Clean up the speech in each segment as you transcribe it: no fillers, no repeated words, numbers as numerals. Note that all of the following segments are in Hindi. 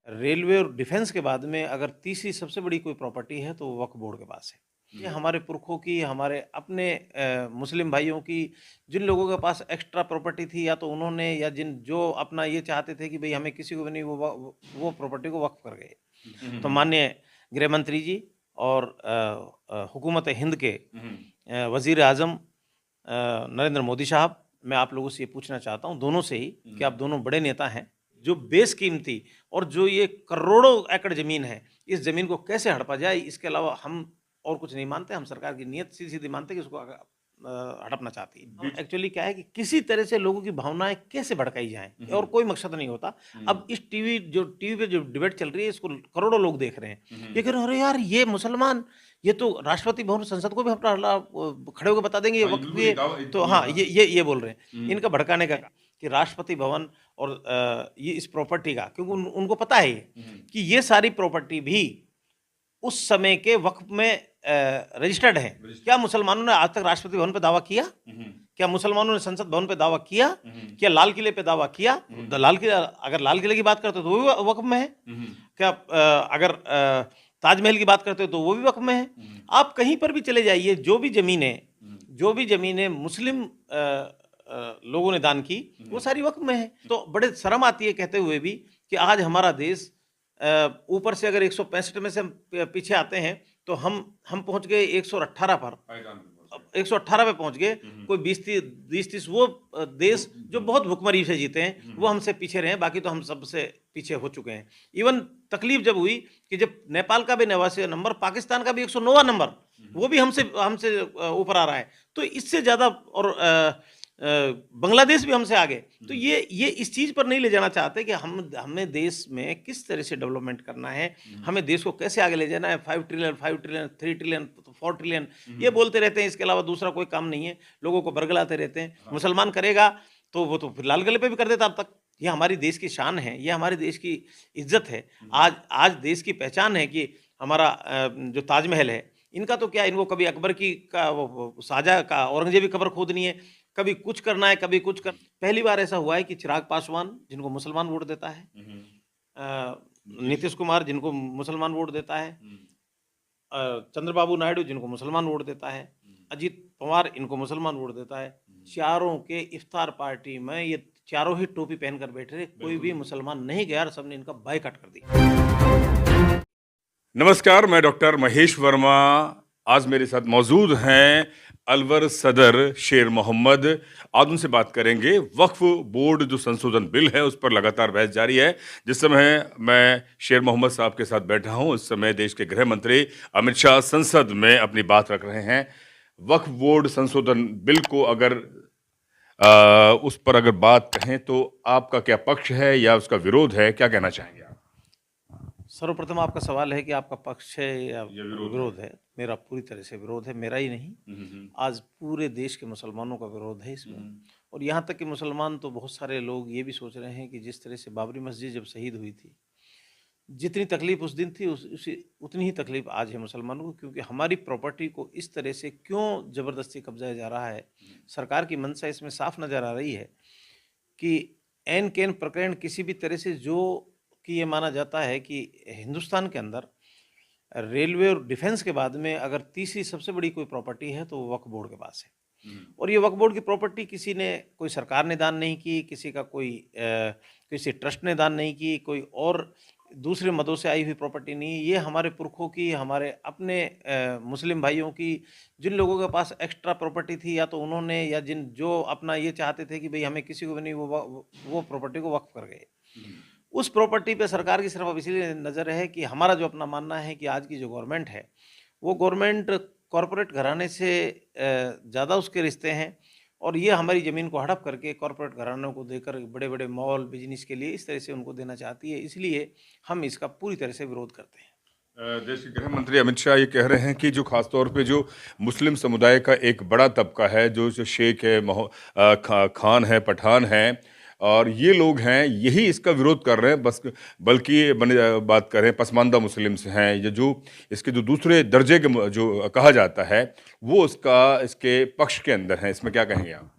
रेलवे और डिफेंस के बाद में अगर तीसरी सबसे बड़ी कोई प्रॉपर्टी है तो वो वक्फ बोर्ड के पास है। ये हमारे पुरखों की, हमारे अपने मुस्लिम भाइयों की, जिन लोगों के पास एक्स्ट्रा प्रॉपर्टी थी या तो उन्होंने या जिन जो अपना ये चाहते थे कि भई हमें किसी को भी नहीं वो प्रॉपर्टी को वक्फ कर गए। तो हुँ, माननीय गृह मंत्री जी और हुकूमत हिंद के हुँ, वज़ीर आज़म नरेंद्र मोदी साहब, मैं आप लोगों से ये पूछना चाहता हूँ दोनों से ही कि आप दोनों बड़े नेता हैं, जो बेशकीमती और जो ये करोड़ों एकड़ ज़मीन है, इस ज़मीन को कैसे हड़पा जाए, इसके अलावा हम और कुछ नहीं मानते, हम सरकार की नीयत सीधी-सीधी मानते हैं कि उसको हड़पना चाहती है। जी। एक्चुअली क्या है कि किसी तरह से लोगों की भावनाएँ कैसे भड़काई जाएँ और हुँ, कोई मकसद नहीं होता। हुँ, अब इस टीवी पे जो डिबेट चल रही है, इसको करोड़ों लोग देख रहे हैं। हुँ, ये कह रहे हैं, "अरे यार! ये मुसलमान, ये तो राष्ट्रपति भवन, संसद को भी अपना खड़े होके बता देंगे ये हाँ, ये वक़्फ़ बिल्कुल भी है।" एक दावा तो ये हाँ, हाँ। ये बोल रहे हैं। हुँ, इनका भड़काने का कि राष्ट्रपति भवन और ये इस प्रॉपर्टी का क्योंकि उनको पता है ये, हुँ, कि ये सारी प्रॉपर्टी भी उस समय के वक़्फ़ में रजिस्टर्ड है। रजिस्टर क्या मुसलमानों ने आज तक राष्ट्रपति भवन पे दावा किया? हुँ, क्या मुसलमानों ने संसद भवन पे दावा किया? हुँ, क्या लाल किले पे दावा किया? हुँ, द लाल किला अगर लाल किले की बात करते हो तो वो भी वक़्फ़ में है। हुँ, क्या अगर ताजमहल की बात करते हो तो वो भी वक़्फ़ में है। हुँ, आप कहीं पर भी चले जाइए, हुँ, जो भी ज़मीनें मुस्लिम लोगों ने दान की, वो हुँ, सारी वक़्फ़ में है। तो बड़े शर्म आती है कहते हुए भी कि आज हमारा देश ऊपर से अगर 165 में से हम पीछे आते हैं, तो हम पहुँच गए 118 पर। पायदान पे पहुँच अब गए। 118 पे पहुँच गए, हुँ, हुँ, कोई 20-30 वो देश जो हुँ, बहुत भुखमरी से जीते हैं, हुँ, वो हुँ, हमसे पीछे रहे हैं, बाकी तो हम सबसे पीछे हो चुके हैं। इवन तकलीफ जब हुई कि जब नेपाल का भी 89वां नंबर, पाकिस्तान का भी 109वां नंबर, हुँ, वो भी हमसे हमसे ऊपर आ रहा है। तो इससे ज़्यादा और बांग्लादेश भी हमसे आगे। तो हुँ, ये इस चीज़ पर नहीं ले जाना चाहते कि हमें देश में किस तरह से डेवलपमेंट करना है, हुँ, हमें देश को कैसे आगे ले जाना है, 5 ट्रिलियन, 5 ट्रिलियन, 3 ट्रिलियन, 4 ट्रिलियन ये हुँ, बोलते रहते हैं, इसके अलावा दूसरा कोई काम नहीं है, लोगों को बरगलाते रहते हैं। हाँ, मुसलमान करेगा, तो वो तो फिर लाल किले पे भी कर देता अब तक। ये हमारी देश की शान है, ये हमारे देश की इज़्ज़त है। हुँ, आज आज देश की पहचान है कि हमारा जो ताजमहल है, इनका तो क्या इनको कभी अकबर की का वो शाहजहाँ का औरंगज़ेब की कब्र खोदनी है, कभी कुछ करना है, कभी कुछ कर पहली बार ऐसा हुआ है कि चिराग पासवान जिनको मुसलमान वोट देता है, हुँ, नीतीश नीतीश कुमार जिनको मुसलमान वोट देता है, हुँ, चंद्रबाबू नायडू जिनको मुसलमान वोट देता है, हुँ, अजीत पवार इनको मुसलमान वोट देता है। हुँ, चारों के इफ्तार पार्टी में ये चारों ही टोपी पहनकर बैठे थे, कोई बिल्कुल। भी मुसलमान नहीं गया और सबने इनका बायकॉट कर दिया। नमस्कार, मैं डॉक्टर महेश वर्मा। आज मेरे साथ मौजूद हैं अलवर सदर शेर मोहम्मद। आज उनसे बात करेंगे वक्फ बोर्ड जो संशोधन बिल है उस पर लगातार बहस जारी है। जिस समय मैं शेर मोहम्मद साहब के साथ बैठा हूं उस समय देश के गृह मंत्री अमित शाह संसद में अपनी बात रख रहे हैं। वक्फ बोर्ड संशोधन बिल को अगर उस पर अगर बात कहें तो आपका क्या पक्ष है या उसका विरोध है, क्या कहना चाहेंगे आप? सर्वप्रथम आपका सवाल है कि आपका पक्ष है या ये विरोध है। विरोध है। मेरा पूरी तरह से विरोध है, मेरा ही नहीं, हुँ, हुँ, हुँ। आज पूरे देश के मुसलमानों का विरोध है हुँ, इसमें। हुँ। और यहाँ तक कि मुसलमान तो बहुत सारे लोग ये भी सोच रहे हैं कि जिस तरह से बाबरी मस्जिद जब शहीद हुई थी, जितनी तकलीफ उस दिन थी उसी उतनी ही तकलीफ आज है मुसलमानों को, क्योंकि हमारी प्रॉपर्टी को इस तरह से क्यों ज़बरदस्ती कब्जाया जा रहा है। सरकार की मंशा इसमें साफ नज़र आ रही है कि ऐन कैन प्रकरण किसी भी तरह से जो कि ये माना जाता है कि हिंदुस्तान के अंदर रेलवे और डिफेंस के बाद में अगर तीसरी सबसे बड़ी कोई प्रॉपर्टी है तो वो वक्फ बोर्ड के पास है। हुँ, और ये वक्फ बोर्ड की प्रॉपर्टी किसी ने, कोई सरकार ने दान नहीं की, किसी का कोई किसी ट्रस्ट ने दान नहीं की, कोई और दूसरे मदों से आई हुई प्रॉपर्टी नहीं, ये हमारे पुरखों की, हमारे अपने मुस्लिम भाइयों की, जिन लोगों के पास एक्स्ट्रा प्रॉपर्टी थी या तो उन्होंने या जिन जो अपना ये चाहते थे कि भई हमें किसी को भी नहीं वो प्रॉपर्टी को वक्फ कर गए। हुँ, उस प्रॉपर्टी पे सरकार की सिर्फ अब इसीलिए नज़र है कि हमारा जो अपना मानना है कि आज की जो गवर्नमेंट है, वो गवर्नमेंट कॉरपोरेट घराने से ज़्यादा उसके रिश्ते हैं और ये हमारी ज़मीन को हड़प करके कॉरपोरेट घरानों को देकर बड़े-बड़े मॉल, बिज़नेस के लिए इस तरह से उनको देना चाहती है। इसलिए हम इसका पूरी तरह से विरोध करते हैं। देश के गृह मंत्री अमित शाह ये कह रहे हैं कि जो खास तौर पे जो मुस्लिम समुदाय का एक बड़ा तबका है, जो शेख है, खान है, पठान है और ये लोग हैं, यही इसका विरोध कर रहे हैं। बस बल्कि बात करें पसमानदा मुस्लिम्स हैं, ये जो इसके जो दूसरे दर्जे के जो कहा जाता है, वो उसका इसके पक्ष के अंदर हैं। इसमें क्या कहेंगे आप?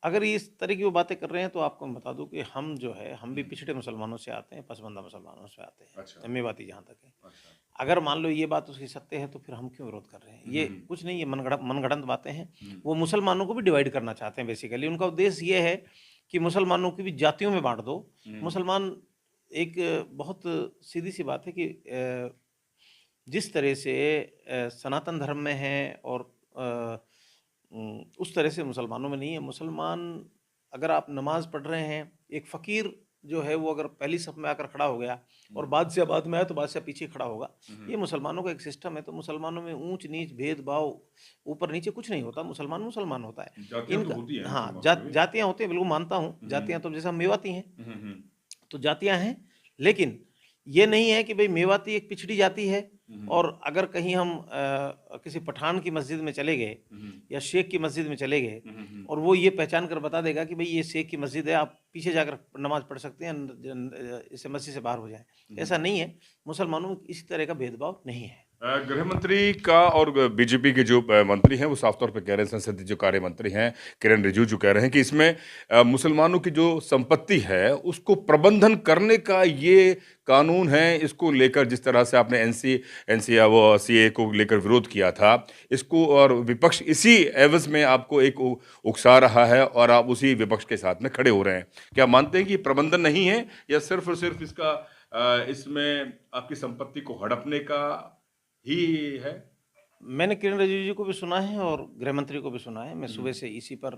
अगर इस तरह की वो बातें कर रहे हैं तो आपको मैं बता दूं कि हम जो है हम भी पिछड़े मुसलमानों से आते हैं, पसमानदा मुसलमानों से आते हैं। अच्छा। मेवाती जहाँ तक है, अच्छा। अगर मान लो ये बात उसकी सत्य है तो फिर हम क्यों विरोध कर रहे हैं? ये कुछ नहीं, ये मनगढ़ंत बातें हैं। वो मुसलमानों को भी डिवाइड करना चाहते हैं। बेसिकली उनका उद्देश्य ये है कि मुसलमानों की भी जातियों में बांट दो। मुसलमान एक बहुत सीधी सी बात है कि जिस तरह से सनातन धर्म में है और उस तरह से मुसलमानों में नहीं है। मुसलमान, अगर आप नमाज पढ़ रहे हैं, एक फ़कीर जो है वो अगर पहली सफ में आकर खड़ा हो गया और बादशाह बाद में आया तो बादशाह पीछे खड़ा होगा। ये मुसलमानों का एक सिस्टम है। तो मुसलमानों में ऊंच नीच भेदभाव ऊपर नीचे कुछ नहीं होता। मुसलमान मुसलमान होता है। जातियां तो इनका होती हैं हाँ, मुसलमानों में भी। जातियाँ होती हैं, बिल्कुल मानता हूँ। जातियाँ तो जैसे हम मेवाती हैं, हम्म। तो जातियां हैं। लेकिन ये नहीं है कि भाई मेवाती एक पिछड़ी जाति है और अगर कहीं हम किसी पठान की मस्जिद में चले गए या शेख की मस्जिद में चले गए और वो ये पहचान कर बता देगा कि भाई ये शेख की मस्जिद है, आप पीछे जाकर नमाज पढ़ सकते हैं, इससे मस्जिद से बाहर हो जाए, ऐसा नहीं है। मुसलमानों में इसी तरह का भेदभाव नहीं है। गृह मंत्री का और बीजेपी के जो मंत्री हैं वो साफ तौर पे कह रहे हैं, संसदीय जो कार्य मंत्री हैं किरण रिजिजू कह रहे हैं कि इसमें मुसलमानों की जो संपत्ति है उसको प्रबंधन करने का ये कानून है। इसको लेकर जिस तरह से आपने एनसी या वो सीए को लेकर विरोध किया था, इसको और विपक्ष इसी एवज में आपको एक उकसा रहा है और आप उसी विपक्ष के साथ में खड़े हो रहे हैं। क्या मानते हैं कि ये प्रबंधन नहीं है या सिर्फ और सिर्फ इसका इसमें आपकी संपत्ति को हड़पने का ही है? मैंने किरण रिजिजू को भी सुना है और गृह मंत्री को भी सुना है। मैं सुबह से इसी पर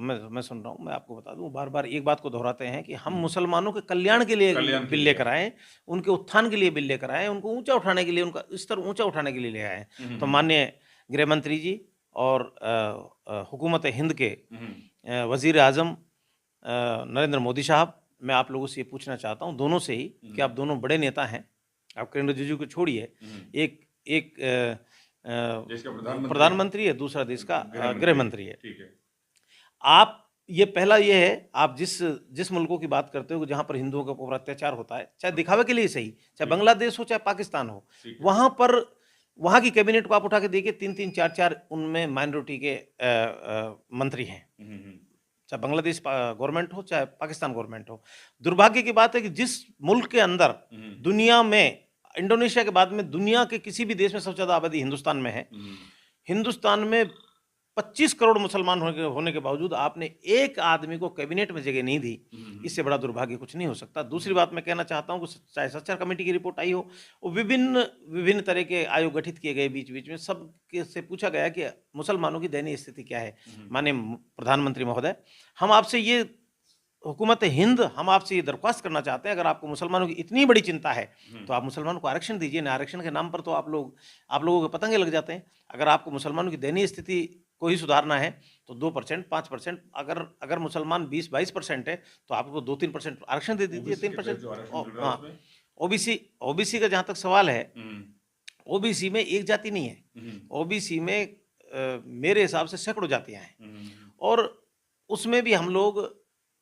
मैं सुन रहा हूँ। मैं आपको बता दूं, बार बार एक बात को दोहराते हैं कि हम मुसलमानों के कल्याण के लिए बिल लेकर आए, उनके उत्थान के लिए बिल लेकर आए, उनको ऊंचा उठाने के लिए, उनका स्तर ऊंचा उठाने के लिए ले आए। तो माननीय गृह मंत्री जी और हुकूमत हिंद के वजीर आजम नरेंद्र मोदी साहब, मैं आप लोगों से ये पूछना चाहता हूँ, दोनों से ही, कि आप दोनों बड़े नेता हैं। आप किरण रिजिजू को छोड़िए, एक प्रधानमंत्री है, दूसरा देश का गृह मंत्री है। ठीक है। आप ये पहला ये है, आप जिस मुल्कों की बात करते हो जहां पर हिंदुओं के ऊपर अत्याचार होता है, चाहे दिखावे के लिए सही, चाहे बांग्लादेश हो चाहे पाकिस्तान हो, वहां पर वहां की कैबिनेट को आप उठा के देखिए, 3-3, 4-4 उनमें माइनॉरिटी के मंत्री हैं, चाहे बांग्लादेश गवर्नमेंट हो चाहे पाकिस्तान गवर्नमेंट हो। दुर्भाग्य की बात है कि जिस मुल्क के अंदर दुनिया में, इंडोनेशिया के बाद में दुनिया के किसी भी देश में सबसे ज्यादा आबादी हिंदुस्तान में है, हिंदुस्तान में 25 करोड़ मुसलमान होने के बावजूद आपने एक आदमी को कैबिनेट में जगह नहीं दी। इससे बड़ा दुर्भाग्य कुछ नहीं हो सकता। दूसरी बात मैं कहना चाहता हूं कि चाहे सच्चर कमेटी की रिपोर्ट आई हो, वो विभिन्न तरह के आयोग गठित किए गए, बीच बीच में सब से पूछा गया कि मुसलमानों की दयनीय स्थिति क्या है। माननीय प्रधानमंत्री महोदय, हम आपसे ये, हुकूमत हिंद, हम आपसे ये दरख्वास्त करना चाहते हैं, अगर आपको मुसलमानों की इतनी बड़ी चिंता है तो आप मुसलमानों को आरक्षण दीजिए ना। आरक्षण के नाम पर तो आप लोगों के पतंगे लग जाते हैं। अगर आपको मुसलमानों की दयनीय स्थिति को ही सुधारना है तो 2%, 5%, अगर मुसलमान 20-22% है तो आपको 2-3% आरक्षण दे दीजिए। 3%। हाँ, ओबीसी का जहां तक सवाल है, ओबीसी में एक जाति नहीं है। ओबीसी में मेरे हिसाब से सैकड़ों जातियां हैं और उसमें भी हम लोग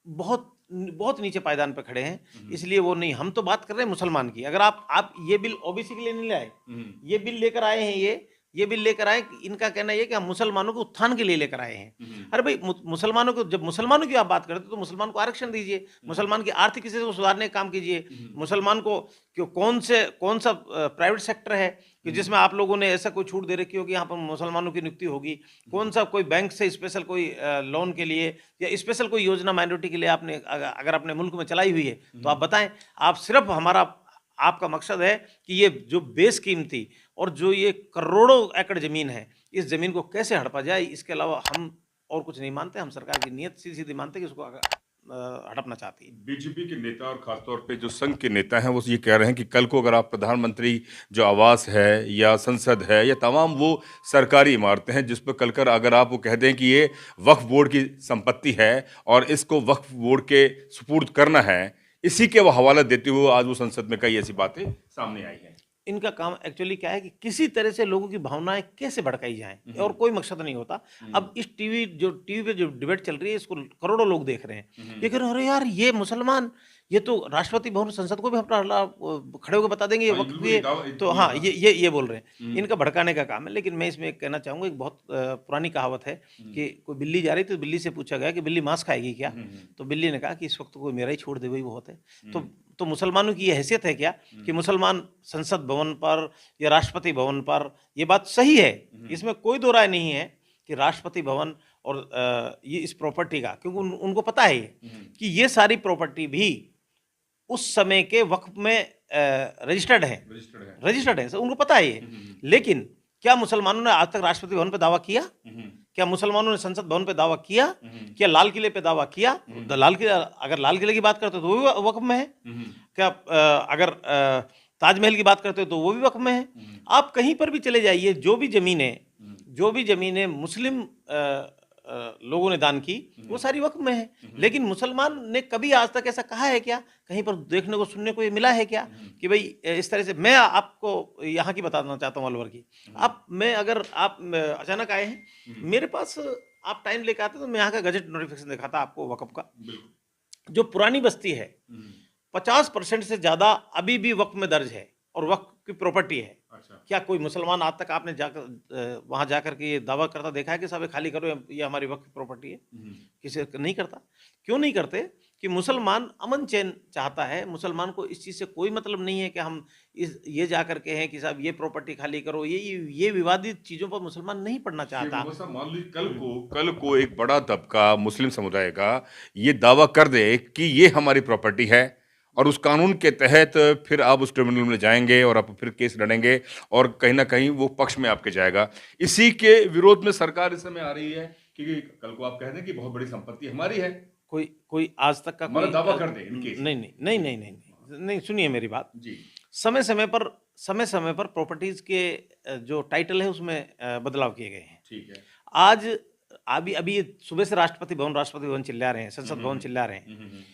बहुत नीचे पायदान पे खड़े हैं। इसलिए वो नहीं, हम तो बात कर रहे हैं मुसलमान की। अगर आप ये बिल ओबीसी के लिए नहीं लाए, ये बिल लेकर आए हैं, ये बिल लेकर आए, इनका कहना ये कि हम मुसलमानों के उत्थान के लिए लेकर आए हैं। अरे भाई, मुसलमानों को, जब मुसलमानों की आप बात करते तो मुसलमान को आरक्षण दीजिए, मुसलमान की आर्थिक स्थिति को सुधारने का काम कीजिए। मुसलमान को कौन सा प्राइवेट सेक्टर है कि जिसमें आप लोगों ने ऐसा कोई छूट दे रखी हो कि यहाँ पर मुसलमानों की नियुक्ति होगी? कौन सा कोई बैंक से स्पेशल कोई लोन के लिए या स्पेशल कोई योजना माइनॉरिटी के लिए आपने अगर अपने मुल्क में चलाई हुई है तो आप बताएं। आप सिर्फ आपका मकसद है कि ये जो बेशकीमती और जो ये करोड़ों एकड़ जमीन है, इस जमीन को कैसे हड़पा जाए। इसके अलावा हम और कुछ नहीं मानते। हम सरकार की नीयत सीधी मानते कि उसको हड़पना चाहती है। बीजेपी के नेता और खासतौर पे जो संघ के नेता हैं वो ये कह रहे हैं कि कल को अगर आप प्रधानमंत्री जो आवास है या संसद है या तमाम वो सरकारी इमारतें हैं जिस पर कल कर अगर आप वो कह दें कि ये वक्फ बोर्ड की संपत्ति है और इसको वक्फ बोर्ड के सुपुर्द करना है, इसी के वो हवाला देते हुए आज वो संसद में कई ऐसी बातें सामने आई हैं। इनका काम एक्चुअली क्या है कि किसी तरह से लोगों की भावनाएं कैसे भड़काई जाएं, और कोई मकसद नहीं होता। अब इस टीवी पे जो डिबेट चल रही है, इसको करोड़ों लोग देख रहे हैं। ये कह रहे हैं, अरे यार, ये ये तो राष्ट्रपति भवन संसद को भी अपना खड़े होकर बता देंगे ये हाँ, वक्त बिल्कुल ये। ये दावा तो ये हाँ, हाँ। ये बोल रहे हैं, इनका भड़काने का काम है। लेकिन मैं इसमें एक कहना चाहूँगा, एक बहुत पुरानी कहावत है कि कोई बिल्ली जा रही तो बिल्ली से पूछा गया कि बिल्ली मांस खाएगी क्या? तो बिल्ली ने कहा कि इस वक्त कोई मेरा ही छोड़ दे, वही बहुत है। तो मुसलमानों की ये हैसियत है क्या कि मुसलमान संसद भवन पर या राष्ट्रपति भवन पर, ये बात सही है, इसमें कोई दो राय नहीं है कि राष्ट्रपति भवन और ये इस प्रॉपर्टी का, क्योंकि उनको पता है कि ये सारी प्रॉपर्टी भी उस समय के वक्फ में रजिस्टर्ड है, रजिस्टर्ड है, उनको पता है ये। लेकिन क्या मुसलमानों ने आज तक राष्ट्रपति भवन पे दावा किया? क्या मुसलमानों ने संसद भवन पे दावा किया? क्या लाल किले पे दावा किया? लाल किले, अगर लाल किले की बात करते तो वो भी वक्फ में है। क्या अगर ताजमहल की बात करते हो तो वो भी वक्फ में है। आप कहीं पर भी चले जाइए, जो भी जमीनें मुस्लिम लोगों ने दान की वो सारी वक्फ में है। लेकिन मुसलमान ने कभी आज तक ऐसा कहा है क्या? कहीं पर देखने को सुनने को ये मिला है क्या कि भाई इस तरह से? मैं आपको यहाँ की बताना चाहता हूँ अलवर की। अगर आप अचानक आए हैं, मेरे पास आप टाइम लेकर आते तो मैं यहाँ का गजट नोटिफिकेशन दिखाता आपको वक्फ का। जो पुरानी बस्ती है 50% से ज्यादा अभी भी वक्फ में दर्ज है और वक्फ की प्रॉपर्टी है। अच्छा। क्या कोई मुसलमान आज तक आपने जाकर वहां जाकर के ये दावा करता देखा है कि साहब खाली करो, ये हमारी वक्फ की प्रॉपर्टी है? किसी नहीं करता। क्यों नहीं करते? कि मुसलमान अमन चैन चाहता है। मुसलमान को इस चीज से कोई मतलब नहीं है कि हम ये जाकर के हैं कि साहब ये प्रॉपर्टी खाली करो। ये विवादित चीजों पर मुसलमान नहीं पढ़ना चाहता। मान लीजिए कल को एक बड़ा तबका मुस्लिम समुदाय का ये दावा कर दे कि ये हमारी प्रॉपर्टी है, और उस कानून के तहत फिर आप उस ट्रिब्यूनल में जाएंगे और आप फिर केस लड़ेंगे और कहीं ना कहीं वो पक्ष में आपके जाएगा। इसी के विरोध में सरकार इस समय आ रही है कि कल को आप कह दें कि बहुत बड़ी संपत्ति हमारी है। कोई आज तक का कोई दावा कर दे इन केस। नहीं, सुनिए मेरी बात जी। समय समय पर प्रॉपर्टीज के जो टाइटल है उसमें बदलाव किए गए हैं। ठीक है। आज अभी सुबह से राष्ट्रपति भवन चिल्ला रहे हैं, संसद भवन चिल्ला रहे हैं।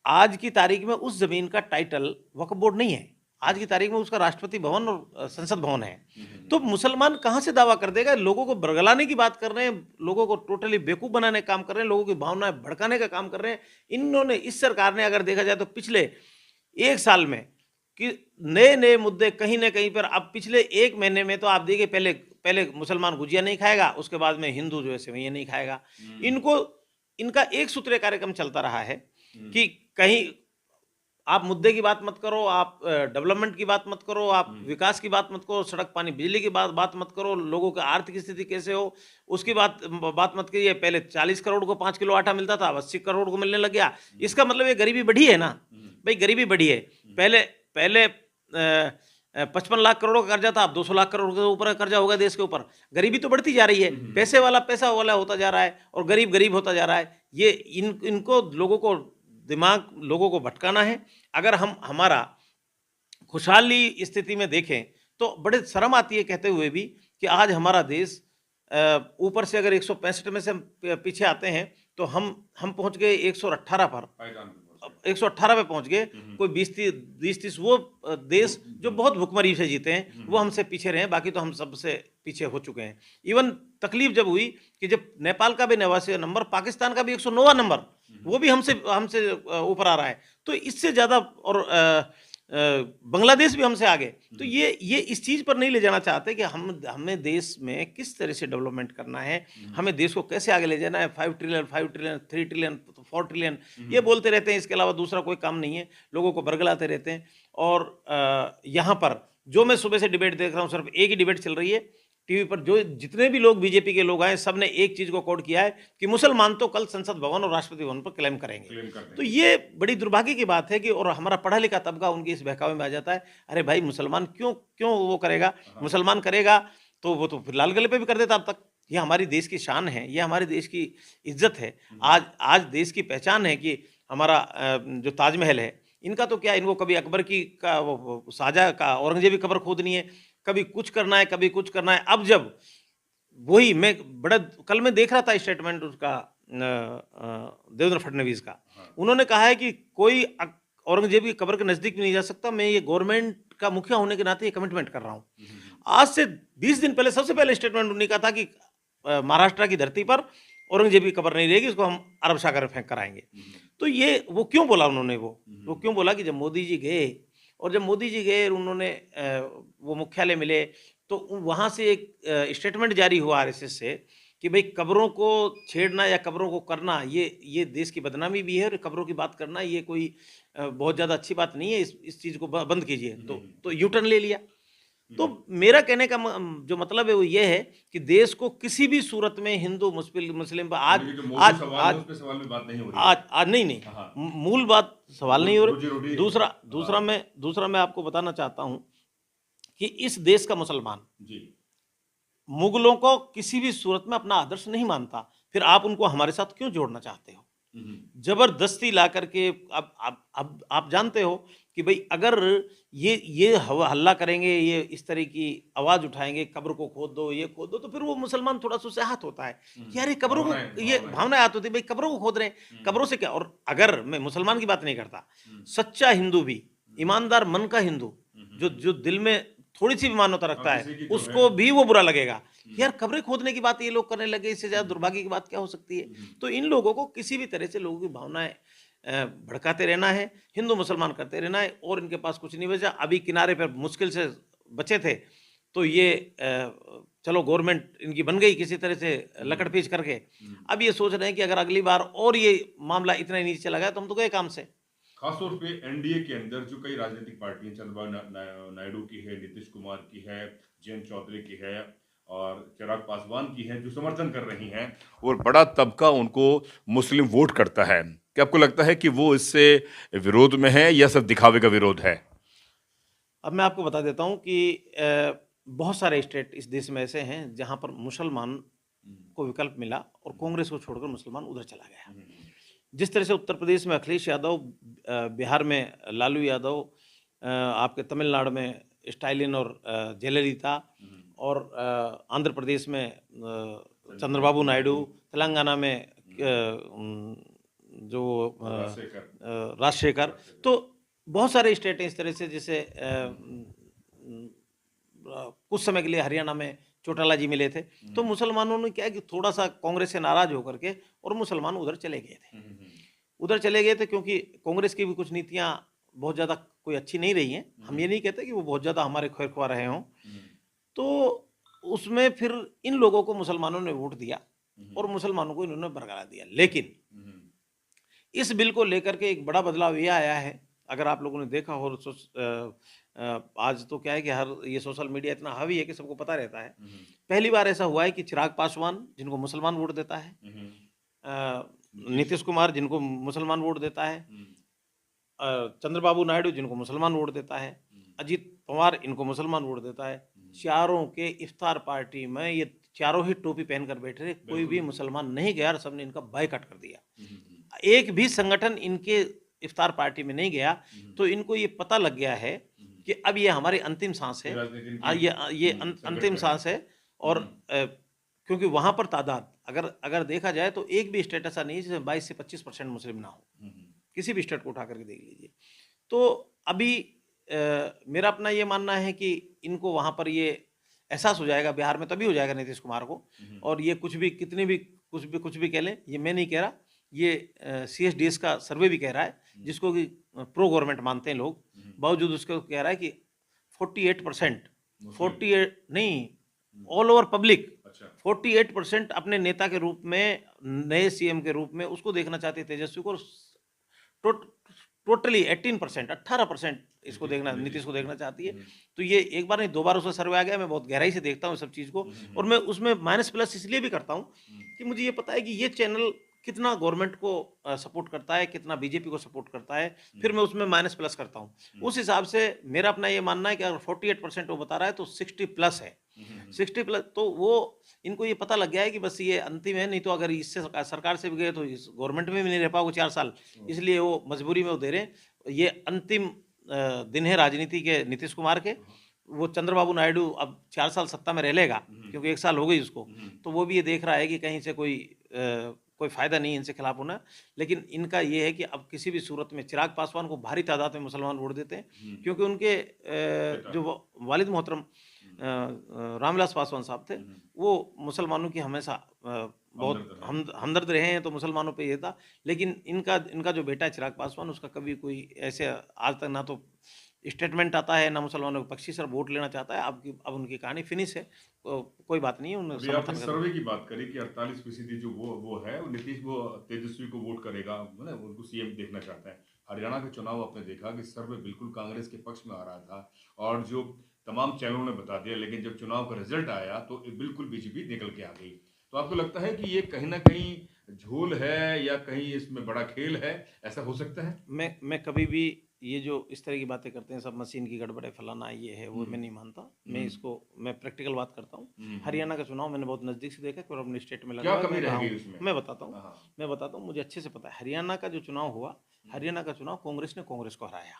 आज की तारीख में उस जमीन का टाइटल वक्फ बोर्ड नहीं है। आज की तारीख में उसका राष्ट्रपति भवन और संसद भवन है। तो मुसलमान कहां से दावा कर देगा? लोगों को बरगलाने की बात कर रहे हैं, लोगों को टोटली बेवकूफ बनाने का काम कर रहे हैं, लोगों की भावनाएं भड़काने का काम कर रहे हैं। इन्होंने, इस सरकार ने, अगर देखा जाए तो पिछले एक साल में कि नए मुद्दे कहीं ना कहीं पर, अब पिछले एक महीने में तो आप देखिए, पहले मुसलमान गुजिया नहीं खाएगा, उसके बाद में हिंदू जो है सेवइयां नहीं खाएगा। इनका एक सूत्रीय कार्यक्रम चलता रहा है कि कहीं आप मुद्दे की बात मत करो, आप डेवलपमेंट की बात मत करो, आप विकास की बात मत करो, सड़क पानी बिजली की बात मत करो, लोगों की आर्थिक स्थिति कैसे हो उसकी बात मत करिए। पहले 40 करोड़ को 5 किलो आटा मिलता था, अब 80 करोड़ को मिलने लग गया। इसका मतलब ये गरीबी बढ़ी है ना भाई, गरीबी बढ़ी है। पहले 55 लाख करोड़ का कर्जा था, अब 200 लाख करोड़ के ऊपर कर्जा होगा देश के ऊपर। गरीबी तो बढ़ती जा रही है, पैसे वाला पैसा वाला होता जा रहा है और गरीब होता जा रहा है। ये इनको लोगों को भटकाना है। अगर हम हमारा खुशहाली स्थिति में देखें तो बड़े शर्म आती है कहते हुए भी कि आज हमारा देश ऊपर से अगर 165 में से हम पीछे आते हैं तो हम पहुंच गए 118 पर, 118 पे पहुंच गए। कोई 20-30 वो देश जो बहुत भुखमरी से जीते हैं वो हमसे पीछे रहे, बाकी तो हम सबसे पीछे हो चुके हैं। इवन तकलीफ जब हुई कि जब नेपाल का भी 89 नंबर, पाकिस्तान का भी 109वां नंबर, वो भी हमसे ऊपर आ रहा है। तो इससे ज्यादा, और बांग्लादेश भी हमसे आगे। तो ये इस चीज पर नहीं ले जाना चाहते कि हमें देश में किस तरह से डेवलपमेंट करना है, हमें देश को कैसे आगे ले जाना है। 5 ट्रिलियन 3 ट्रिलियन 4 ट्रिलियन ये बोलते रहते हैं, इसके अलावा दूसरा कोई काम नहीं है, लोगों को बरगलाते रहते हैं। और यहाँ पर जो मैं सुबह से डिबेट देख रहा हूँ, सिर्फ एक ही डिबेट चल रही है टीवी पर। जो जितने भी लोग बीजेपी के लोग आए, सब ने एक चीज को कोड किया है कि मुसलमान तो कल संसद भवन और राष्ट्रपति भवन पर क्लेम करेंगे। तो ये बड़ी दुर्भाग्य की बात है कि, और हमारा पढ़ा लिखा तबका उनकी इस बहकावे में आ जाता है। अरे भाई, मुसलमान क्यों वो करेगा? मुसलमान करेगा तो वो तो फिर लाल किले पे भी कर देता अब तक। ये हमारी देश की शान है, ये हमारे देश की इज्जत है। आज देश की पहचान है कि हमारा जो ताजमहल है, इनका तो क्या, इनको कभी अकबर की शाहजहां का औरंगजेब की कब्र खोदनी है, कभी कुछ करना है, कभी कुछ करना है। अब जब वही कल मैं देख रहा था स्टेटमेंट उसका, देवेंद्र फडणवीस का, उन्होंने कहा है कि कोई औरंगजेब की कब्र के नजदीक भी नहीं जा सकता। मैं ये गवर्नमेंट का मुखिया होने के नाते ये कमिटमेंट कर रहा हूँ। आज से 20 दिन पहले सबसे पहले स्टेटमेंट उन्हीं का था कि महाराष्ट्र की धरती पर औरंगजेब की कब्र नहीं रहेगी, इसको हम अरब सागर में फेंक कर आएंगे। तो ये वो क्यों बोला उन्होंने, वो क्यों बोला कि जब मोदी जी गए, और जब मोदी जी गए उन्होंने वो मुख्यालय मिले, तो वहाँ से एक स्टेटमेंट जारी हुआ आरएसएस से कि भाई कब्रों को छेड़ना या कब्रों को करना ये देश की बदनामी भी है, और कब्रों की बात करना ये कोई बहुत ज़्यादा अच्छी बात नहीं है, इस चीज़ को बंद कीजिए। तो यू टर्न ले लिया। तो मेरा कहने का जो मतलब है वो ये है कि देश को किसी भी सूरत में हिंदू मुस्लिम पर आज यानी कि जो मौजूद आज सवाल है आज उस पे सवाल में बात नहीं हो रही आज है। आज नहीं नहीं, हाँ, हाँ। मूल बात सवाल नहीं हो रोजी रही। रोटी। दूसरा दूसरा हाँ। मैं आपको बताना चाहता हूं कि इस देश का मुसलमान जी। मुगलों को किसी भी सूरत में अपना आदर्श नहीं मानता, फिर आप उनको हमारे साथ क्यों जोड़ना चाहते हो? जबरदस्ती ला करके अब आप जानते हो कि भाई अगर ये हल्ला करेंगे, ये इस तरह की आवाज उठाएंगे, कब्र को खोद दो, ये खोद दो, तो फिर वो मुसलमान थोड़ा सा उससे आहत होता है कि यार ये कब्रों को, ये भावना आहत होती है, भाई कब्रों को खोद रहे हैं, कब्रों से क्या। और अगर मैं मुसलमान की बात नहीं करता, सच्चा हिंदू भी, ईमानदार मन का हिंदू, जो जो दिल में थोड़ी सी भी मान्यता रखता हाँ, है, किसी की जो उसको है। भी वो बुरा लगेगा। यार कब्रें खोदने की बात ये लोग करने लगे, इससे ज्यादा दुर्भाग्य की बात क्या हो सकती है? तो इन लोगों को किसी भी तरह से लोगों की भावनाएं भड़काते रहना है, हिंदू मुसलमान करते रहना है, और इनके पास कुछ नहीं बचा। अभी किनारे पर मुश्किल से बचे थे, तो ये चलो गवर्नमेंट इनकी बन गई किसी तरह से लकड़पीच करके। अब ये सोच रहे हैं कि अगर अगली बार और ये मामला इतना नीचे चला गया तो हम तो गए काम से। खासतौर पे एनडीए के अंदर जो कई राजनीतिक पार्टियां, चंद्रबाबू नायडू की है, नीतीश कुमार की है, जयंत चौधरी की है और चिराग पासवान की है, जो समर्थन कर रही हैं, और बड़ा तबका उनको मुस्लिम वोट करता है। क्या आपको लगता है कि वो इससे विरोध में है या सिर्फ दिखावे का विरोध है? अब मैं आपको बता देता हूँ कि बहुत सारे स्टेट इस देश में ऐसे हैं जहाँ पर मुसलमान को विकल्प मिला और कांग्रेस को छोड़कर मुसलमान उधर चला गया। जिस तरह से उत्तर प्रदेश में अखिलेश यादव, बिहार में लालू यादव, आपके तमिलनाडु में स्टालिन और जयललिता, और आंध्र प्रदेश में चंद्रबाबू नायडू, तेलंगाना में जो राजशेखर। तो बहुत सारे स्टेट हैं इस तरह से, जैसे कुछ समय के लिए हरियाणा में चौटाला जी मिले थे। तो मुसलमानों ने क्या है कि थोड़ा सा कांग्रेस से नाराज होकर के और मुसलमान उधर चले गए थे। उधर चले गए थे क्योंकि कांग्रेस की भी कुछ नीतियां बहुत ज़्यादा कोई अच्छी नहीं रही हैं। हम ये नहीं कहते कि वो बहुत ज़्यादा हमारे खैर ख्वाह रहे हों। तो उसमें फिर इन लोगों को मुसलमानों ने वोट दिया और मुसलमानों को इन्होंने बरगला दिया। लेकिन इस बिल को लेकर के एक बड़ा बदलाव ये आया है, अगर आप लोगों ने देखा हो, आज तो क्या है कि हर ये सोशल मीडिया इतना हावी है कि सबको पता रहता है। पहली बार ऐसा हुआ है कि चिराग पासवान, जिनको मुसलमान वोट देता है, नीतीश कुमार, जिनको मुसलमान वोट देता है, चंद्रबाबू नायडू, जिनको मुसलमान वोट देता है, अजीत पवार, इनको मुसलमान वोट देता है, चारों के इफ्तार पार्टी में ये चारों ही टोपी पहनकर बैठे थे, कोई भी मुसलमान नहीं गया और सबने इनका बायकॉट कर दिया। एक भी संगठन इनके इफ्तार पार्टी में नहीं गया। तो इनको ये पता लग गया है कि अब ये हमारी अंतिम सांस है, ये अंतिम सांस है। और क्योंकि वहां पर तादाद अगर देखा जाए तो एक भी स्टेट ऐसा नहीं है जिसमें 22 से 25% मुस्लिम ना हो। किसी भी स्टेट को उठा करके देख लीजिए। तो अभी मेरा अपना ये मानना है कि इनको वहां पर ये एहसास हो जाएगा, बिहार में तभी हो जाएगा नीतीश कुमार को। और ये कुछ भी कह लें, ये मैं नहीं कह रहा, ये CSDS का सर्वे भी कह रहा है, जिसको कि प्रो गवर्नमेंट मानते हैं लोग, बावजूद उसको कह रहा है कि 48%, 48 नहीं, ऑल ओवर पब्लिक 48% अपने नेता के रूप में, नए CM के रूप में उसको देखना चाहते हैं तेजस्वी को। टोटली 18% इसको देखना, नीतीश को देखना चाहती है। तो ये एक बार नहीं, 2 बार उसका सर्वे आ गया। मैं बहुत गहराई से देखता हूँ सब चीज़ को, और मैं उसमें माइनस प्लस इसलिए भी करता हूँ कि मुझे ये पता है कि ये चैनल कितना गवर्नमेंट को सपोर्ट करता है, कितना बीजेपी को सपोर्ट करता है, फिर मैं उसमें माइनस प्लस करता हूँ। उस हिसाब से मेरा अपना ये मानना है कि अगर 48% वो बता रहा है तो 60 प्लस है, 60 प्लस। तो वो इनको ये पता लग गया है कि बस ये अंतिम है, नहीं तो अगर इससे सरकार से भी गए तो इस गवर्नमेंट में भी नहीं रह पाओगे 4 साल। इसलिए वो मजबूरी में वो दे रहे हैं। ये अंतिम दिन है राजनीति के नीतीश कुमार के। वो चंद्रबाबू नायडू अब 4 साल सत्ता में रह लेगा, क्योंकि 1 साल हो गई उसको। तो वो भी ये देख रहा है कि कहीं से कोई फायदा नहीं इनसे खिलाफ होना। लेकिन इनका ये है कि अब किसी भी सूरत में चिराग पासवान को भारी तादाद में मुसलमान वोट देते हैं, क्योंकि उनके जो वालिद मोहतरम रामविलास पासवान साहब थे, वो मुसलमानों की हमेशा बहुत हमदर्द रहे हैं, तो मुसलमानों पे ये था। लेकिन इनका इनका जो बेटा है चिराग पासवान, उसका कभी कोई ऐसे आज तक ना तो स्टेटमेंट आता है, ना मुसलमानों के पक्षी सर वोट लेना चाहता है। अब उनकी कहानी फिनिश है, तो कोई बात नहीं है, उन्हें अभी आपने समर्थन सर्वे की बात करी कि 48% जो वो है वो नीतीश वो तेजस्वी को वोट करेगा, है ना, उनको सीएम देखना चाहता है। हरियाणा के चुनाव आपने देखा कि सर्वे बिल्कुल कांग्रेस के पक्ष में आ रहा था, और जो तमाम चैनलों ने बता दिया, लेकिन जब चुनाव का रिजल्ट आया तो बिल्कुल बीजेपी निकल के आ गई। तो आपको लगता है कि ये कहीं ना कहीं झोल है या कहीं इसमें बड़ा खेल है, ऐसा हो सकता है? मैं कभी भी ये जो इस तरह की बातें करते हैं, सब मशीन की गड़बड़ है, फलाना ये है वो, मैं नहीं मानता। मैं प्रैक्टिकल बात करता हूँ। हरियाणा का चुनाव मैंने बहुत नज़दीक से देखा और अपने स्टेट में लगा क्या हुआ है, कमी मैं रह रहा गई हूँ। उसमें? हाँ। मैं बताता हूँ, मुझे अच्छे से पता है। हरियाणा का जो चुनाव हुआ, हरियाणा का चुनाव कांग्रेस ने कांग्रेस को हराया।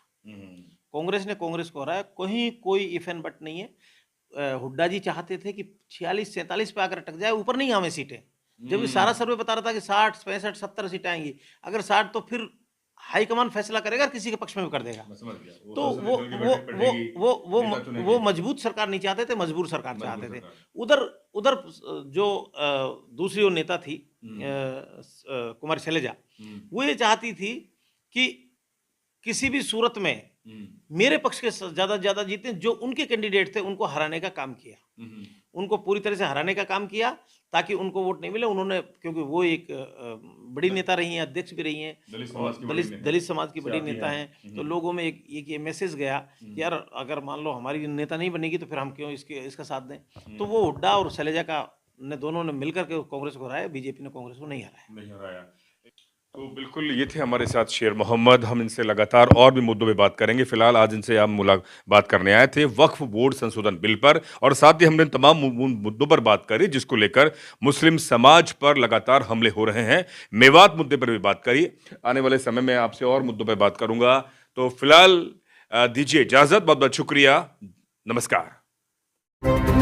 कांग्रेस को हराया, कहीं कोई इफ एंड बट नहीं है। हुड्डा जी चाहते थे कि 46-47 पे आकर अटक जाए, ऊपर नहीं आवे सीटें। जब ये सारा सर्वे बता रहा था कि 60, 65, 70 सीटें आएंगी। अगर 60 तो फिर हाईकमान फैसला करेगा, किसी के पक्ष में भी कर देगा। मैं समझ गया, तो संसदीय दल की बैठक बैठेगी, नेता चुनेंगे। वो मजबूत सरकार नहीं चाहते थे, मजबूर सरकार चाहते थे। सरकार। उधर उधर जो दूसरी वो नेता थी, कुमारी शैलजा, वो ये चाहती थी कि किसी भी सूरत में मेरे पक्ष के ज्यादा ज्यादा जीते। जो उनके कैंडिडेट थे उनको हराने का काम किया, उनको पूरी तरह से हराने का काम किया, ताकि उनको वोट नहीं मिले। उन्होंने, क्योंकि वो एक बड़ी नेता रही हैं, अध्यक्ष भी रही हैं, दलित समाज की बड़ी नेता हैं, तो लोगों में एक ये मैसेज गया कि यार अगर मान लो हमारी नेता नहीं बनेगी तो फिर हम क्यों इसका साथ दें। तो वो हुड्डा और शैलजा का दोनों ने मिलकर के कांग्रेस को हराया, बीजेपी ने कांग्रेस को नहीं हराया। तो बिल्कुल ये थे हमारे साथ शेर मोहम्मद। हम इनसे लगातार और भी मुद्दों पे बात करेंगे। फिलहाल आज इनसे हम बात करने आए थे वक्फ बोर्ड संशोधन बिल पर, और साथ ही हमने तमाम मुद्दों पर बात करी जिसको लेकर मुस्लिम समाज पर लगातार हमले हो रहे हैं। मेवात मुद्दे पर भी बात करी। आने वाले समय में आपसे और मुद्दों पर बात करूंगा। तो फिलहाल दीजिए इजाजत, बहुत बहुत शुक्रिया, नमस्कार।